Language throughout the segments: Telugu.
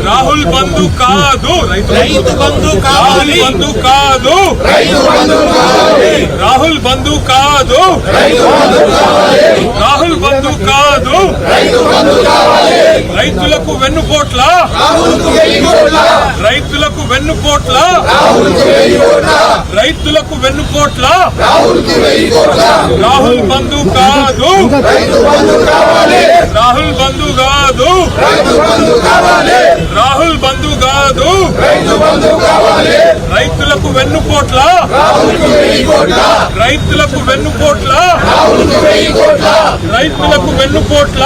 రాహుల్ బంధు కాదు, రైతు బంధు కావాలి, బంధు కాదు, రాహుల్ బంధు కాదు, రాహుల్ బంధు కాదు, రైతులకు వెన్నుపోట్ల, రైతులకు వెన్నుపోట్ల, రైతులకు వెన్నుపోట్ల, రాహుల్ బంధు కాదు, రాహుల్ బంధు కాదు, రాహుల్ బంధు కాదు, రైతులకు వెన్నుపోట్ల, రైతులకు వెన్నుపోట్ల, రైతులకు వెన్నుపోట్ల,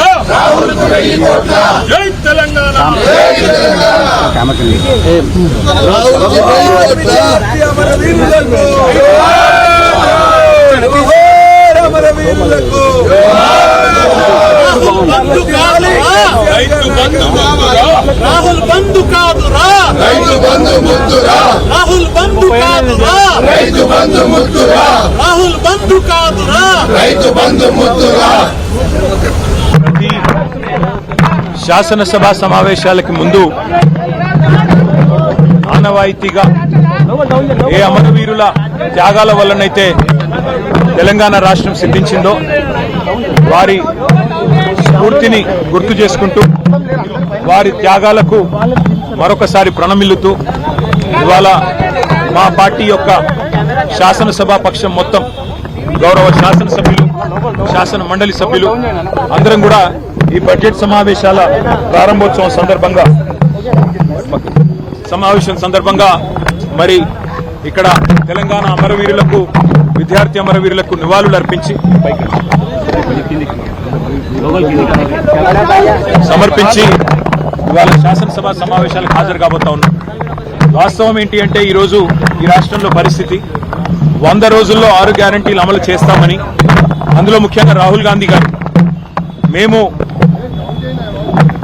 జై తెలంగాణ. రైతు బంధు ముద్దురా, రాహుల్ బంధు కాదురా, రైతు బంధు ముద్దురా, రాహుల్ బంధు కాదురా, రైతు బంధు ముద్దురా, రాహుల్ బంధు కాదురా, రైతు బంధు ముద్దురా. శాసనసభ సమావేశాలకి ముందు ఆనవాయితీగా ఏ అమరవీరుల త్యాగాల వల్లనైతే తెలంగాణ రాష్ట్రం సిద్ధించిందో వారి స్ఫూర్తిని గుర్తు చేసుకుంటూ వారి త్యాగాలకు మరొకసారి ప్రణమిల్లుతూ ఇవాళ మా పార్టీ యొక్క శాసనసభా పక్షం మొత్తం గౌరవ శాసనసభ్యులు, శాసన మండలి సభ్యులు అందరం కూడా ఈ బడ్జెట్ సమావేశాల ప్రారంభోత్సవం సందర్భంగా మరి ఇక్కడ తెలంగాణ అమరవీరులకు, విద్యార్థి అమరవీరులకు నివాళులు అర్పించి సమర్పించి ఇవాళ శాసనసభ సమావేశాలకు హాజరు కాబోతా ఉన్నాం. వాస్తవం ఏంటి అంటే ఈరోజు ఈ రాష్ట్రంలో పరిస్థితి 100 రోజుల్లో 6 గ్యారంటీలు అమలు చేస్తామని, అందులో ముఖ్యంగా రాహుల్ గాంధీ గారు మేము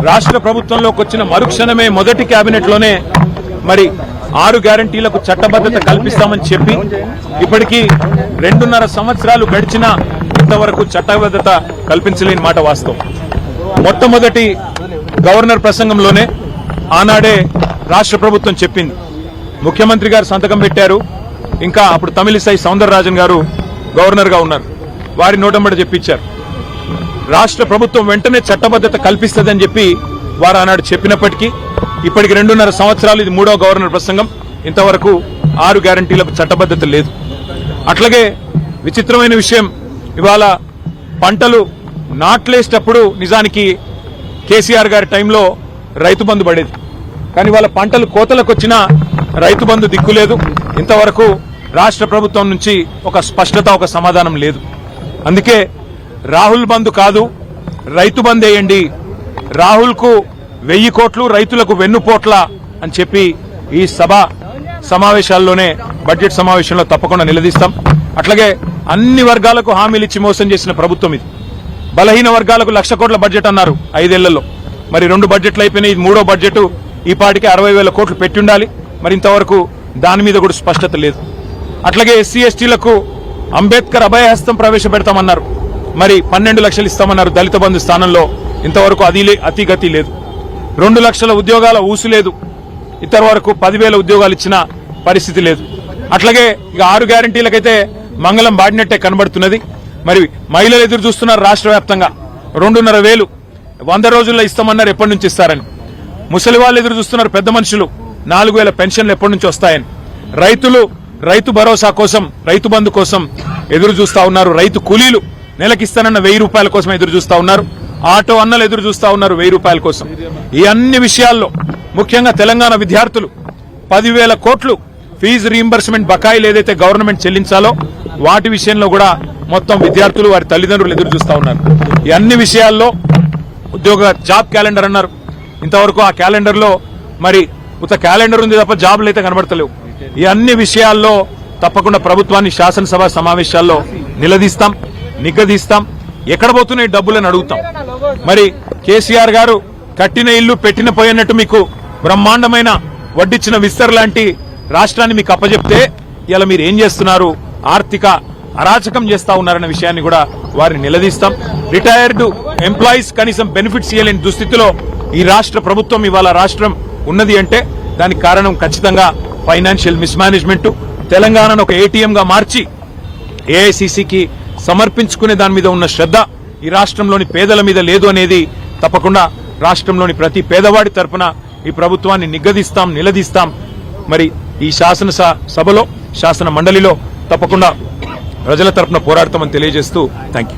రాష్ట్ర ప్రభుత్వంలోకి వచ్చిన మరుక్షణమే మొదటి కేబినెట్ లోనే మరి 6 గ్యారంటీలకు చట్టబద్ధత కల్పిస్తామని చెప్పి ఇప్పటికీ 2.5 సంవత్సరాలు గడిచినా ఇంతవరకు చట్టబద్ధత కల్పించలేని మాట వాస్తవం. మొట్టమొదటి గవర్నర్ ప్రసంగంలోనే ఆనాడే రాష్ట్ర ప్రభుత్వం చెప్పింది, ముఖ్యమంత్రి గారు సంతకం పెట్టారు, ఇంకా అప్పుడు తమిళిసై సౌందరరాజన్ గారు గవర్నర్ గా ఉన్నారు, వారి నోటంబడ చెప్పించారు. రాష్ట్ర ప్రభుత్వం వెంటనే చట్టబద్ధత కల్పిస్తుందని చెప్పి వారు ఆనాడు చెప్పినప్పటికీ ఇప్పటికి 2.5 సంవత్సరాలు, ఇది 3వ గవర్నర్ ప్రసంగం, ఇంతవరకు 6 గ్యారంటీలకు చట్టబద్ధత లేదు. అట్లాగే విచిత్రమైన విషయం, ఇవాళ పంటలు నాట్లేసేటప్పుడు నిజానికి కేసీఆర్ గారి టైంలో రైతు బంధు పడేది, కానీ వాళ్ళ పంటలు కోతలకు వచ్చినా రైతు బంధు దిక్కులేదు. ఇంతవరకు రాష్ట్ర ప్రభుత్వం నుంచి ఒక స్పష్టత, ఒక సమాధానం లేదు. అందుకే రాహుల్ బంధు కాదు, రైతు బంధు వేయండి, రాహుల్ కు 1000 కోట్లు, రైతులకు వెన్నుపోట్ల అని చెప్పి ఈ సభ సమావేశాల్లోనే, బడ్జెట్ సమావేశంలో తప్పకుండా నిలదీస్తాం. అట్లాగే అన్ని వర్గాలకు హామీలు ఇచ్చి మోసం చేసిన ప్రభుత్వం ఇది. బలహీన వర్గాలకు 1,00,000 కోట్ల బడ్జెట్ అన్నారు 5 ఏళ్లలో, మరి 2 బడ్జెట్లు అయిపోయినాయి, ఇది 3వ బడ్జెట్. ఈ పాటికి 60,000 కోట్లు పెట్టి ఉండాలి, మరి ఇంతవరకు దాని మీద కూడా స్పష్టత లేదు. అట్లాగే ఎస్సీ ఎస్టీలకు అంబేద్కర్ అభయహస్తం ప్రవేశపెడతామన్నారు, మరి 12 లక్షలు ఇస్తామన్నారు దళిత బంధు స్థానంలో, ఇంతవరకు అతిగతి లేదు. 2 లక్షల ఉద్యోగాల ఊసు లేదు, ఇంతవరకు 10,000 ఉద్యోగాలు ఇచ్చిన పరిస్థితి లేదు. అట్లాగే ఇక 6 గ్యారంటీలకైతే మంగళం బాడినట్టే కనబడుతున్నది. మరి మహిళలు ఎదురు చూస్తున్నారు రాష్ట్ర వ్యాప్తంగా, 2,500 100 రోజుల్లో ఇస్తామన్నారు, ఎప్పటి నుంచి ఇస్తారని. ముసలి వాళ్ళు ఎదురు చూస్తున్నారు, పెద్ద మనుషులు 4,000 పెన్షన్లు ఎప్పటి నుంచి వస్తాయని. రైతులు రైతు భరోసా కోసం, రైతు బంధు కోసం ఎదురు చూస్తా ఉన్నారు. రైతు కూలీలు నెలకిస్తానన్న 1,000 రూపాయల కోసం ఎదురు చూస్తా ఉన్నారు. ఆటో అన్నలు ఎదురు చూస్తా ఉన్నారు 1,000 రూపాయల కోసం. ఈ అన్ని విషయాల్లో ముఖ్యంగా తెలంగాణ విద్యార్థులు 10,000 కోట్లు ఫీజు రీయింబర్స్మెంట్ బకాయిలు ఏదైతే గవర్నమెంట్ చెల్లించాలో వాటి విషయంలో కూడా మొత్తం విద్యార్థులు, వారి తల్లిదండ్రులు ఎదురు చూస్తా ఉన్నారు. ఈ అన్ని విషయాల్లో జాబ్ క్యాలెండర్ అన్నారు, ఇంతవరకు ఆ క్యాలెండర్ లో మరి ఉత్త క్యాలెండర్ ఉంది తప్ప జాబ్లు అయితే కనబడతలేవు. ఈ అన్ని విషయాల్లో తప్పకుండా ప్రభుత్వాన్ని శాసనసభ సమావేశాల్లో నిలదీస్తాం, నిగదీస్తాం. ఎక్కడ పోతున్నాయి డబ్బులని అడుగుతాం. మరి కేసీఆర్ గారు కట్టిన ఇల్లు పెట్టిన పోయినట్టు మీకు బ్రహ్మాండమైన వడ్డిచ్చిన విస్తర్ లాంటి రాష్ట్రాన్ని మీకు అప్పచెప్తే ఇలా మీరు ఏం చేస్తున్నారు? ఆర్థిక అరాచకం చేస్తా ఉన్నారన్న విషయాన్ని కూడా వారిని నిలదీస్తాం. రిటైర్డ్ ఎంప్లాయీస్ కనీసం బెనిఫిట్స్ ఇవ్వలేని దుస్థితిలో ఈ రాష్ట్ర ప్రభుత్వం ఇవాళ రాష్ట్రం ఉన్నది అంటే దానికి కారణం ఖచ్చితంగా ఫైనాన్షియల్ మిస్మేనేజ్మెంట్. తెలంగాణను ఒక ఏటీఎం గా మార్చి ఏఐసిసికి సమర్పించుకునే దాని మీద ఉన్న శ్రద్ధ ఈ రాష్ట్రంలోని పేదల మీద లేదు అనేది తప్పకుండా రాష్ట్రంలోని ప్రతి పేదవాడి తరపున ఈ ప్రభుత్వాన్ని నిలదీస్తాం. మరి ఈ శాసనసభలో శాసన మండలిలో తప్పకుండా ప్రజల తరపున పోరాడతామని తెలియజేస్తూ థ్యాంక్ యూ.